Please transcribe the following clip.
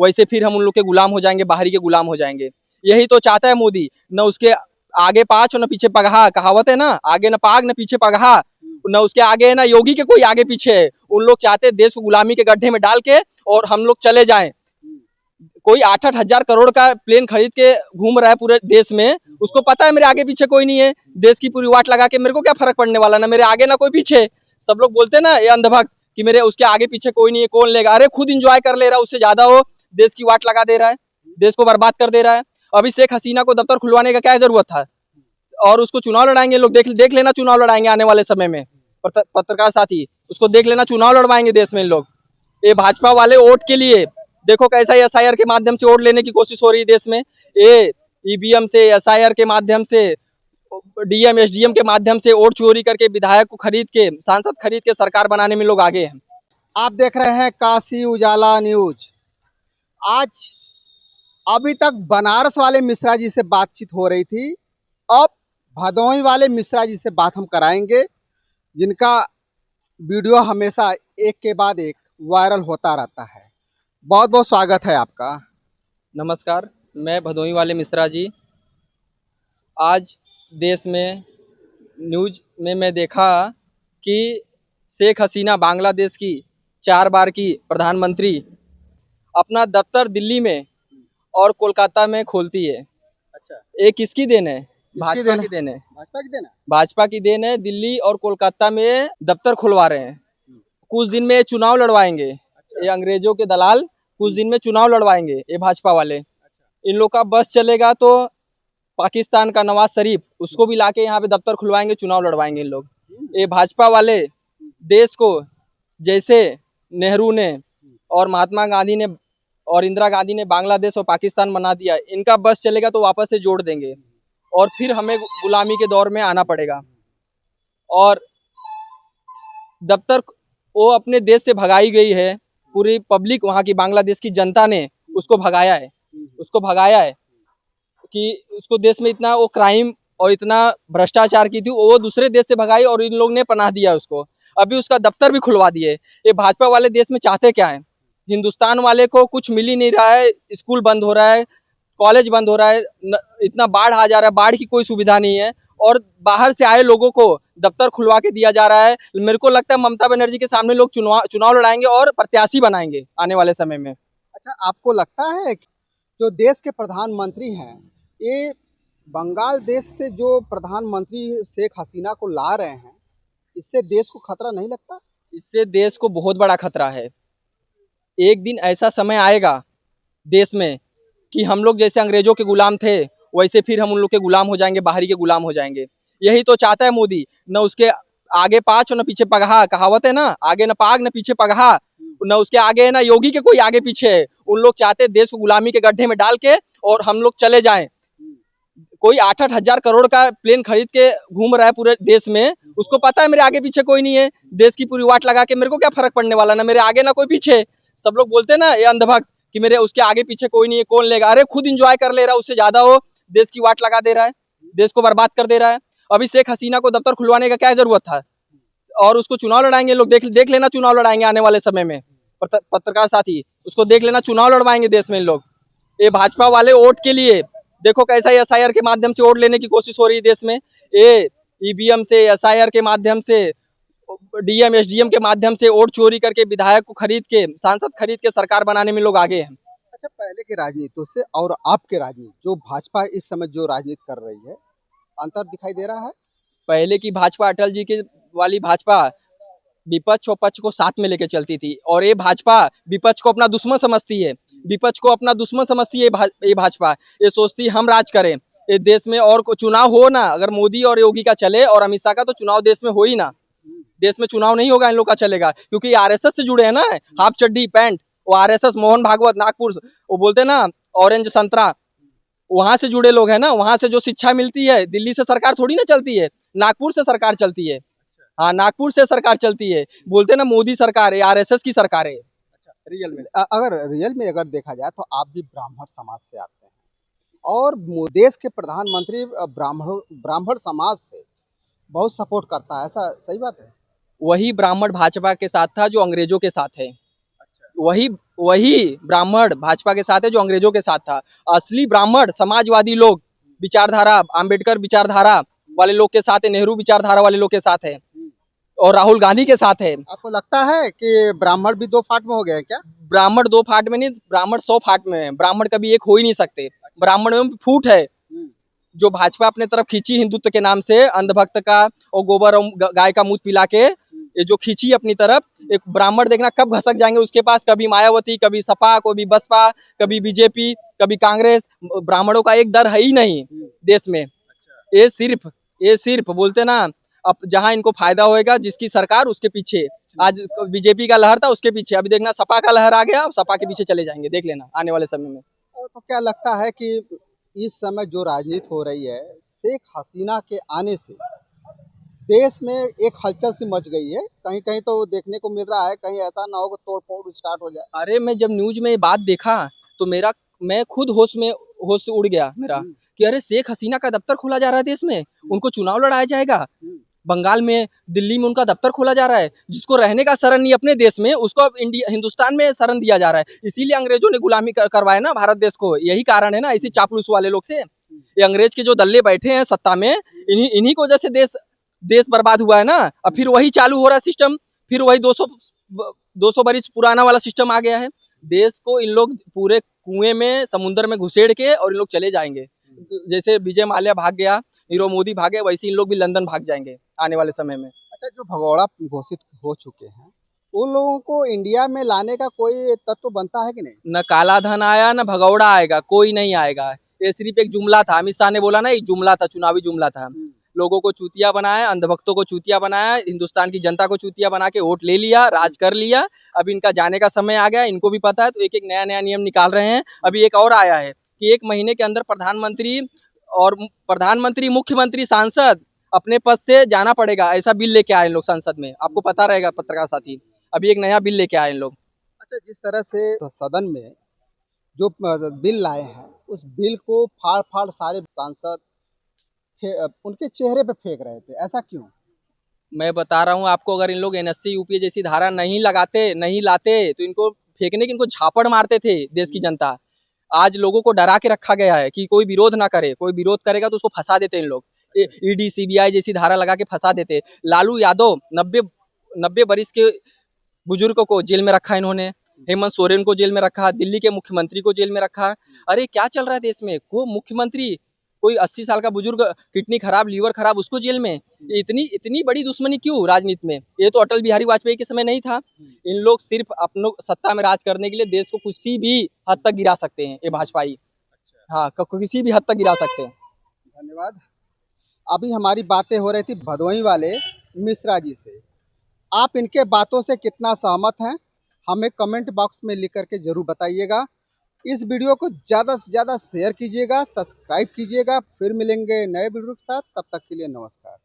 वैसे फिर हम उन लोग के गुलाम हो जाएंगे, बाहरी के गुलाम हो जाएंगे। यही तो चाहता है मोदी। न उसके आगे पाँच और न पीछे पगहा, कहावत है ना, आगे न पाग न पीछे पगहा। न उसके आगे है ना योगी के कोई आगे पीछे है। उन लोग चाहते हैं देश को गुलामी के गड्ढे में डाल के और हम लोग चले जाएं। कोई 8-8 हजार करोड़ का प्लेन खरीद के घूम रहा है पूरे देश में, उसको पता है मेरे आगे पीछे कोई नहीं है। देश की पूरी वाट लगा के मेरे को क्या फर्क पड़ने वाला, ना मेरे आगे ना कोई पीछे। सब लोग बोलते हैं ना ये अंधभक्त कि मेरे उसके आगे पीछे कोई नहीं है, कौन लेगा। अरे खुद इंजॉय कर ले रहा है, उससे ज्यादा वो देश की वाट लगा दे रहा है, देश को बर्बाद कर दे रहा है। अभी शेख हसीना को दफ्तर खुलवाने का क्या जरूरत था, और उसको चुनाव लड़ाएंगे लोग। देख लेना चुनाव लड़ाएंगे आने वाले समय में। पत्रकार साथी, उसको देख लेना चुनाव लड़वाएंगे देश में लोग। ये भाजपा वाले वोट के लिए देखो कैसा एसआईआर के माध्यम से वोट लेने की कोशिश हो रही है देश में। ये ईवीएम से, एसआईआर के माध्यम से, डीएम एसडीएम के माध्यम से वोट चोरी करके विधायक को खरीद के, सांसद खरीद के सरकार बनाने में लोग आगे हैं। आप देख रहे हैं काशी उजाला न्यूज। आज अभी तक बनारस वाले मिश्रा जी से बातचीत हो रही थी, अब भदोही वाले मिश्रा जी से बात हम कराएंगे, जिनका वीडियो हमेशा एक के बाद एक वायरल होता रहता है। बहुत बहुत स्वागत है आपका। नमस्कार, मैं भदोही वाले मिश्रा जी। आज देश में न्यूज में मैं देखा कि शेख हसीना, बांग्लादेश की 4 बार की प्रधानमंत्री, अपना दफ्तर दिल्ली में और कोलकाता में खोलती है। अच्छा, ये किसकी देन है? भाजपा की देन है। भाजपा की देन है। भाजपा की देन है। दिल्ली और कोलकाता में दफ्तर खुलवा रहे हैं। कुछ दिन में चुनाव लड़वाएंगे। ये अंग्रेजों के दलाल कुछ दिन में चुनाव लड़वाएंगे, ये भाजपा वाले। इन लोग का बस चलेगा तो पाकिस्तान का नवाज शरीफ, उसको भी लाके यहाँ पे दफ्तर खुलवाएंगे, चुनाव लड़वाएंगे इन लोग। ये भाजपा वाले देश को, जैसे नेहरू ने और महात्मा गांधी ने और इंदिरा गांधी ने बांग्लादेश और पाकिस्तान बना दिया, इनका बस चलेगा तो वापस से जोड़ देंगे और फिर हमें गुलामी के दौर में आना पड़ेगा। और दफ्तर वो अपने देश से भगाई गई है, पूरी पब्लिक, वहाँ की बांग्लादेश की जनता ने उसको भगाया है। उसको भगाया है कि उसको देश में इतना वो क्राइम और इतना भ्रष्टाचार की थी, वो दूसरे देश से भगाई और इन लोग ने पनाह दिया उसको। अभी उसका दफ्तर भी खुलवा दिए। ये भाजपा वाले देश में चाहते क्या है? हिंदुस्तान वाले को कुछ मिल ही नहीं रहा है। स्कूल बंद हो रहा है, कॉलेज बंद हो रहा है, इतना बाढ़ आ जा रहा है, बाढ़ की कोई सुविधा नहीं है, और बाहर से आए लोगों को दफ्तर खुलवा के दिया जा रहा है। मेरे को लगता है ममता बनर्जी के सामने लोग चुनाव लड़ाएंगे और प्रत्याशी बनाएंगे आने वाले समय में। अच्छा, आपको लगता है कि जो देश के प्रधानमंत्री हैं, ये बंगाल देश से जो प्रधानमंत्री शेख हसीना को ला रहे हैं, इससे देश को खतरा नहीं लगता? इससे देश को बहुत बड़ा खतरा है। एक दिन ऐसा समय आएगा देश में कि हम लोग जैसे अंग्रेजों के गुलाम थे, वैसे फिर हम उन लोग के गुलाम हो जाएंगे, बाहरी के गुलाम हो जाएंगे। यही तो चाहता है मोदी। न उसके आगे पाँच और न पीछे पगहा, कहावत है ना, आगे न पाग न पीछे पगहा। न उसके आगे है ना योगी के कोई आगे पीछे है। उन लोग चाहते हैं देश को गुलामी के गड्ढे में डाल के और हम लोग चले जाएं। कोई 8-8 हजार करोड़ का प्लेन खरीद के घूम रहा है पूरे देश में, उसको पता है मेरे आगे पीछे कोई नहीं है। देश की पूरी वाट लगा के मेरे को क्या फर्क पड़ने वाला, ना मेरे आगे ना कोई पीछे। सब लोग बोलते हैं ना ये अंधभक्त कि मेरे उसके आगे पीछे कोई नहीं है, कौन लेगा। अरे खुद इंजॉय कर ले रहा है, उससे ज्यादा वो देश की वाट लगा दे रहा है, देश को बर्बाद कर दे रहा है। अभी शेख हसीना को दफ्तर खुलवाने का क्या जरूरत था, और उसको चुनाव लड़ाएंगे लोग। देख लेना चुनाव लड़ाएंगे आने वाले समय में। पत्रकार साथी, उसको देख लेना चुनाव लड़वाएंगे देश में लोग। ये भाजपा वाले वोट के लिए देखो कैसा एसआईआर के माध्यम से वोट लेने की कोशिश हो रही है देश में। ये ईवीएम से, एसआईआर के माध्यम से, डीएम एसडीएम के माध्यम से वोट चोरी करके विधायक को खरीद के, सांसद खरीद के सरकार बनाने में लोग आगे हैं। अच्छा, पहले के राजनीतियों से और आपके राजनीति, जो भाजपा इस समय जो राजनीति कर रही है, अंतर दिखाई दे रहा है? पहले की भाजपा, अटल जी की वाली भाजपा, विपक्ष और पक्ष को साथ में लेके चलती थी, और ये भाजपा विपक्ष को अपना दुश्मन समझती है। विपक्ष को अपना दुश्मन समझती है ये भाजपा। ये सोचती है हम राज करें ये देश में, और चुनाव हो ना, अगर मोदी और योगी का चले और अमित शाह का, तो चुनाव देश में हो ही ना। देश में चुनाव नहीं होगा इन लोग का चलेगा, क्योंकि आरएसएस से जुड़े हैं ना, हाफ चड्डी पैंट। वो आरएसएस, मोहन भागवत, नागपुर, वो बोलते हैं ना ऑरेंज संतरा, वहां से जुड़े लोग हैं ना। वहां से जो शिक्षा मिलती है, दिल्ली से सरकार थोड़ी ना चलती है, नागपुर से सरकार चलती है। हाँ, नागपुर से सरकार चलती है। बोलते ना मोदी सरकार है, आरएसएस की सरकार है। रियल में अगर रियल में अगर देखा जाए तो आप भी ब्राह्मण समाज से आते हैं, और देश के प्रधानमंत्री ब्राह्मण समाज से बहुत सपोर्ट करता है, ऐसा सही बात है? वही ब्राह्मण भाजपा के साथ था जो अंग्रेजों के साथ है। वही वही ब्राह्मण भाजपा के साथ है जो अंग्रेजों के साथ था। असली ब्राह्मण समाजवादी लोग विचारधारा, अंबेडकर विचारधारा वाले लोग के साथ है, नेहरू विचारधारा वाले लोग के साथ है और राहुल गांधी के साथ है। आपको लगता है कि ब्राह्मण भी दो फाट में हो गए हैं क्या? ब्राह्मण दो फाट में नहीं, ब्राह्मण 100 फाट में है। ब्राह्मण कभी एक हो ही नहीं सकते। ब्राह्मण में फूट है। जो भाजपा अपने तरफ खींची हिंदुत्व के नाम से, अंधभक्त का और गोबर और गाय का मूत पिला के ये जो खींची अपनी तरफ, एक ब्राह्मण देखना कब घसक जाएंगे उसके पास। कभी मायावती, कभी सपा, कभी बसपा, कभी बीजेपी, कभी कांग्रेस। ब्राह्मणों का एक दर है ही नहीं देश में। ये सिर्फ बोलते ना, अब जहां इनको फायदा होएगा, जिसकी सरकार उसके पीछे। आज बीजेपी का लहर था, उसके पीछे। अभी देखना सपा का लहर आ गया, अब सपा के पीछे चले जाएंगे, देख लेना आने वाले समय में। तो क्या लगता है कि इस समय जो राजनीति हो रही है, शेख हसीना के आने से देश में एक हलचल सी मच गई है? कहीं कहीं तो देखने को मिल रहा है, कहीं ऐसा ना हो कि तोड़ फोड़ स्टार्ट हो जाए। अरे मैं जब न्यूज में ये बात देखा तो मैं खुद होश से उड़ गया मेरा, कि अरे शेख हसीना का दफ्तर खोला जा रहा है देश में, उनको चुनाव लड़ाया जाएगा। बंगाल में, दिल्ली में उनका दफ्तर खोला जा रहा है। जिसको रहने का शरण नहीं अपने देश में, उसको अब हिंदुस्तान में शरण दिया जा रहा है। इसीलिए अंग्रेजों ने गुलामी करवाया ना भारत देश को, यही कारण है ना, इसी चापलूस वाले लोग से। ये अंग्रेज के जो दल्ले बैठे हैं सत्ता में, इन्हीं को वजह से देश बर्बाद हुआ है ना। अब फिर वही चालू हो रहा है सिस्टम, फिर वही 200 बरिस पुराना वाला सिस्टम आ गया है। देश को इन लोग पूरे कुएं में, समुद्र में घुसेड़ के और इन लोग चले जाएंगे। जैसे विजय माल्या भाग गया, नीरव मोदी भागे, वैसे इन लोग भी लंदन भाग जाएंगे आने वाले समय में। अच्छा, जो भगौड़ा घोषित हो चुके हैं, उन लोगों को इंडिया में लाने का कोई तत्व बनता है कि नहीं? न काला धन आया, न भगौड़ा आएगा, कोई नहीं आएगा। ये सिर्फ एक जुमला था। अमित शाह ने बोला ना, एक जुमला था, चुनावी जुमला था। लोगों को चूतिया बनाया, अंधभक्तों को चूतिया बनाया, हिंदुस्तान की जनता को चूतिया बना के वोट ले लिया, राज कर लिया। अब इनका जाने का समय आ गया, इनको भी पता है, तो एक एक नया नया नियम निकाल रहे हैं। अभी एक और आया है कि 1 महीने के अंदर प्रधानमंत्री, मुख्यमंत्री, सांसद अपने पद से जाना पड़ेगा, ऐसा बिल लेके आए लोग संसद में। आपको पता रहेगा पत्रकार साथी, अभी एक नया बिल लेके आए लोग। अच्छा, जिस तरह से सदन में जो बिल लाए हैं, उस बिल को फाड़ फाड़ सारे सांसद उनके चेहरे पे फेंक रहे थे, ऐसा क्यों? मैं बता रहा हूँ आपको, अगर इन लोग एनएससी यूपीए जैसी धारा नहीं लाते तो इनको फेंकने की, इनको झापड़ मारते थे देश की जनता। आज लोगों को डरा के रखा गया है कि कोई विरोध ना करे, कोई विरोध करेगा तो उसको फंसा देते इन लोग। ईडी सीबीआई जैसी धारा लगा के फंसा देते। लालू यादव 90 बरिस के बुजुर्ग को जेल में रखा इन्होंने, हेमंत सोरेन को जेल में रखा, दिल्ली के मुख्यमंत्री को जेल में रखा। अरे क्या चल रहा है देश में? को मुख्यमंत्री, कोई 80 साल का बुजुर्ग, किडनी खराब, लीवर खराब, उसको जेल में। इतनी इतनी बड़ी दुश्मनी क्यों राजनीति में? ये तो अटल बिहारी वाजपेयी के समय नहीं था। इन लोग सिर्फ अपनों सत्ता में राज करने के लिए देश को किसी भी हद तक गिरा सकते हैं, ये भाजपाई। हाँ, किसी भी हद तक गिरा सकते हैं। धन्यवाद। अभी हमारी बातें हो रही थी भदोही वाले मिश्रा जी से। आप इनके बातों से कितना सहमत हैं, हमें कमेंट बॉक्स में लिख करके जरूर बताइएगा। इस वीडियो को ज़्यादा से ज़्यादा शेयर कीजिएगा, सब्सक्राइब कीजिएगा। फिर मिलेंगे नए वीडियो के साथ, तब तक के लिए नमस्कार।